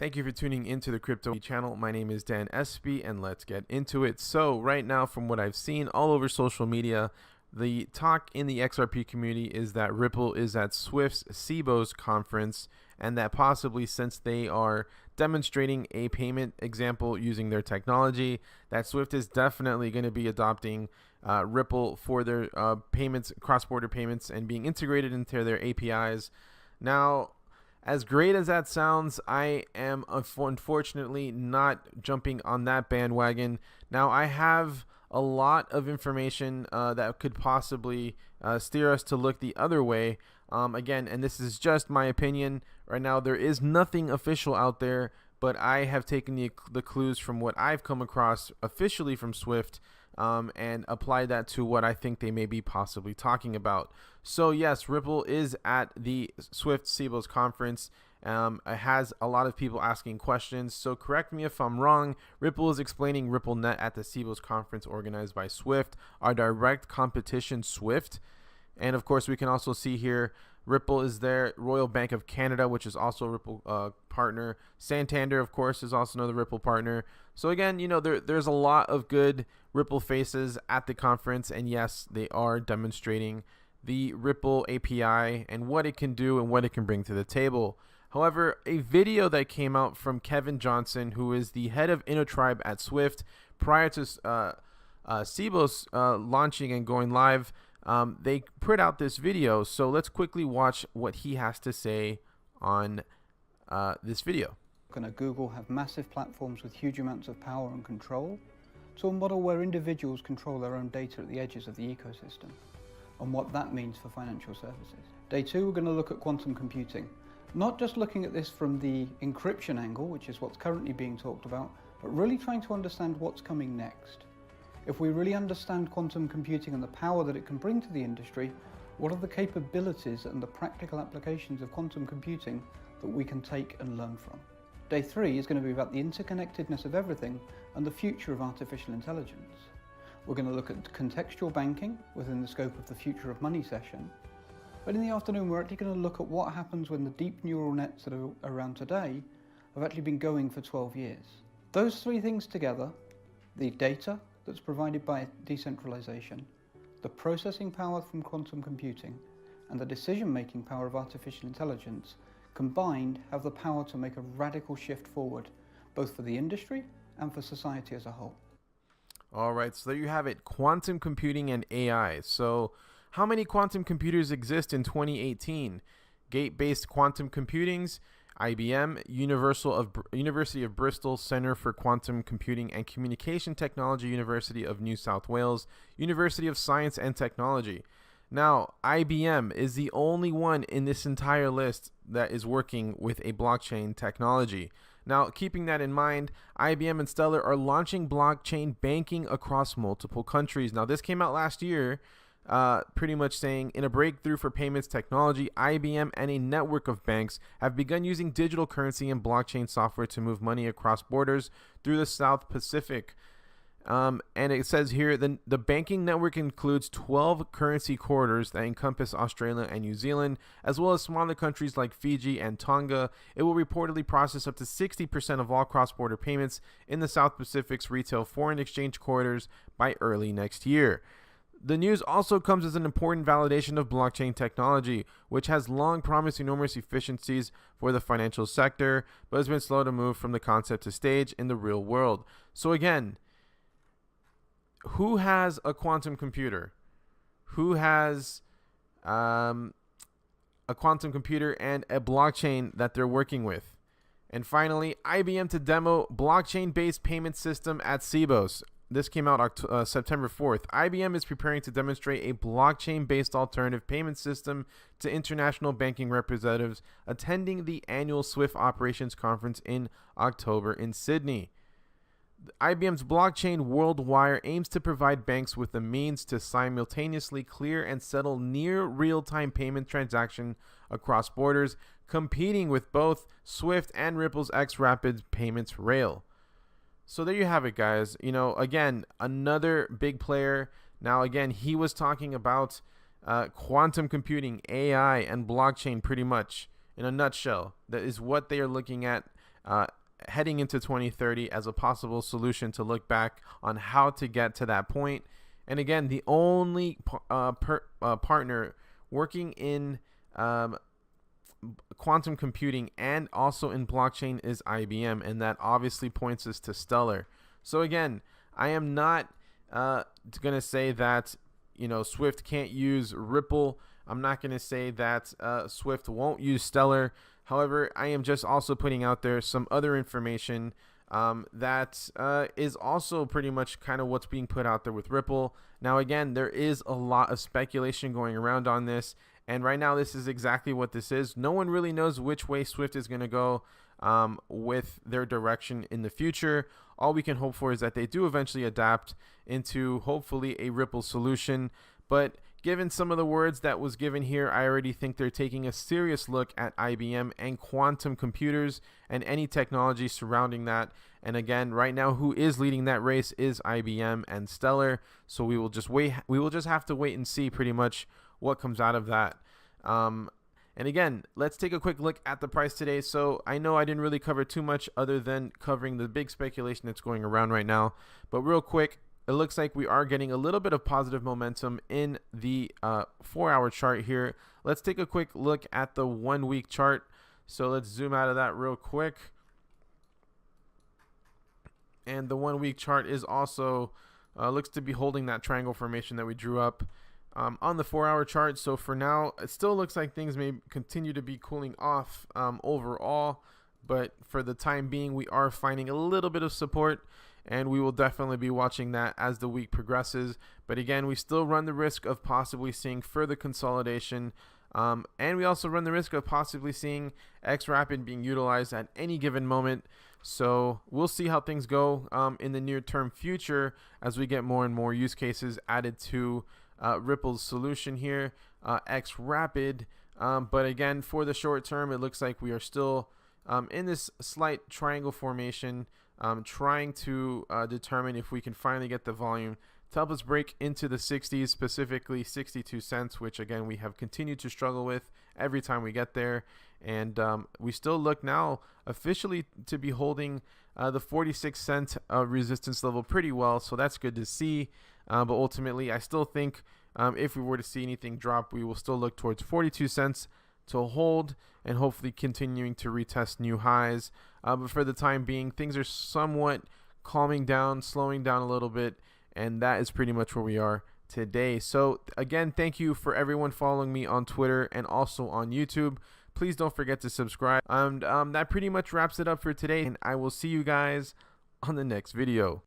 Thank you for tuning into the Crypto channel. My name is Dan Espi, and let's get into it. So right now, from what I've seen all over social media, the talk in the XRP community is that Ripple is at Swift's CBOS conference, and that possibly, since they are demonstrating a payment example using their technology, that Swift is definitely going to be adopting Ripple for their payments, cross-border payments, and being integrated into their APIs. Now, as great as that sounds, I am unfortunately not jumping on that bandwagon. Now, I have a lot of information that could possibly steer us to look the other way. Again, and this is just my opinion. Right now, there is nothing official out there, but I have taken the clues from what I've come across officially from Swift and apply that to what I think they may be possibly talking about. So yes, Ripple is at the Swift CBOS conference. It has a lot of people asking questions, so correct me if I'm wrong. Ripple is explaining RippleNet at the CBOS conference organized by Swift, our direct competition Swift. And of course, we can also see here Ripple is there, Royal Bank of Canada, which is also a Ripple partner. Santander, of course, is also another Ripple partner. So again, you know, there's a lot of good Ripple faces at the conference, and yes, they are demonstrating the Ripple API and what it can do and what it can bring to the table. However, a video that came out from Kevin Johnson, who is the head of InnoTribe at Swift, prior to CBOS launching and going live, they put out this video. So let's quickly watch what he has to say on this video. Google have massive platforms with huge amounts of power and control, to a model where individuals control their own data at the edges of the ecosystem, and what that means for financial services. Day two, we're going to look at quantum computing. Not just looking at this from the encryption angle, which is what's currently being talked about, but really trying to understand what's coming next. If we really understand quantum computing and the power that it can bring to the industry, what are the capabilities and the practical applications of quantum computing that we can take and learn from? Day three is going to be about the interconnectedness of everything and the future of artificial intelligence. We're going to look at contextual banking within the scope of the Future of Money session. But in the afternoon, we're actually going to look at what happens when the deep neural nets that are around today have actually been going for 12 years. Those three things together, the data that's provided by decentralization, the processing power from quantum computing, and the decision-making power of artificial intelligence, combined have the power to make a radical shift forward, both for the industry and for society as a whole. All right, so there you have it, quantum computing and AI. So how many quantum computers exist in 2018? Gate-based quantum computings, IBM, University of Bristol Center for Quantum Computing and Communication Technology, University of New South Wales, University of Science and Technology. Now, IBM is the only one in this entire list that is working with a blockchain technology. Now, keeping that in mind, IBM and Stellar are launching blockchain banking across multiple countries. Now, this came out last year, pretty much saying, in a breakthrough for payments technology, IBM and a network of banks have begun using digital currency and blockchain software to move money across borders through the South Pacific. And it says here, the banking network includes 12 currency corridors that encompass Australia and New Zealand, as well as smaller countries like Fiji and Tonga. It will reportedly process up to 60% of all cross-border payments in the South Pacific's retail foreign exchange corridors by early next year. The news also comes as an important validation of blockchain technology, which has long promised enormous efficiencies for the financial sector, but has been slow to move from the concept to stage in the real world. So again, who has a quantum computer? Who has a quantum computer and a blockchain that they're working with? And finally, IBM to demo blockchain-based payment system at CBOS. This came out September 4th. IBM is preparing to demonstrate a blockchain-based alternative payment system to international banking representatives attending the annual Swift Operations Conference in October in Sydney. IBM's blockchain WorldWire aims to provide banks with the means to simultaneously clear and settle near real-time payment transaction across borders, competing with both Swift and Ripple's xRapid payments rail. So there you have it, guys. You know, again, another big player. Now, again, he was talking about quantum computing, AI, and blockchain pretty much in a nutshell. That is what they are looking at heading into 2030 as a possible solution to look back on how to get to that point. And again, the only partner working in quantum computing and also in blockchain is IBM, and that obviously points us to Stellar. So again, I am not going to say that Swift can't use Ripple. I'm not going to say that Swift won't use Stellar. However, I am just also putting out there some other information that is also pretty much kind of what's being put out there with Ripple. Now, again, there is a lot of speculation going around on this, and right now this is exactly what this is. No one really knows which way Swift is going to go with their direction in the future. All we can hope for is that they do eventually adapt into hopefully a Ripple solution. But given some of the words that was given here, I already think they're taking a serious look at IBM and quantum computers and any technology surrounding that. And again, right now, who is leading that race is IBM and Stellar. So we will just wait. We will just have to wait and see pretty much what comes out of that. And again, let's take a quick look at the price today. So I know I didn't really cover too much other than covering the big speculation that's going around right now. But real quick, it looks like we are getting a little bit of positive momentum in the 4-hour chart here. Let's take a quick look at the 1-week chart. So let's zoom out of that real quick. And the 1-week chart is also looks to be holding that triangle formation that we drew up on the 4-hour chart. So for now, it still looks like things may continue to be cooling off overall. But for the time being, we are finding a little bit of support, and we will definitely be watching that as the week progresses. But again, we still run the risk of possibly seeing further consolidation, and we also run the risk of possibly seeing XRapid being utilized at any given moment. So we'll see how things go in the near-term future as we get more and more use cases added to Ripple's solution here, XRapid. But again, for the short term, it looks like we are still in this slight triangle formation, trying to determine if we can finally get the volume to help us break into the 60s, specifically 62 cents, which again we have continued to struggle with every time we get there. And we still look now officially to be holding the 46-cent resistance level pretty well, so that's good to see. But ultimately, I still think if we were to see anything drop, we will still look towards 42 cents to hold and hopefully continuing to retest new highs. But for the time being, things are somewhat calming down, slowing down a little bit, and that is pretty much where we are today. So again, thank you for everyone following me on Twitter and also on YouTube. Please don't forget to subscribe. And that pretty much wraps it up for today, and I will see you guys on the next video.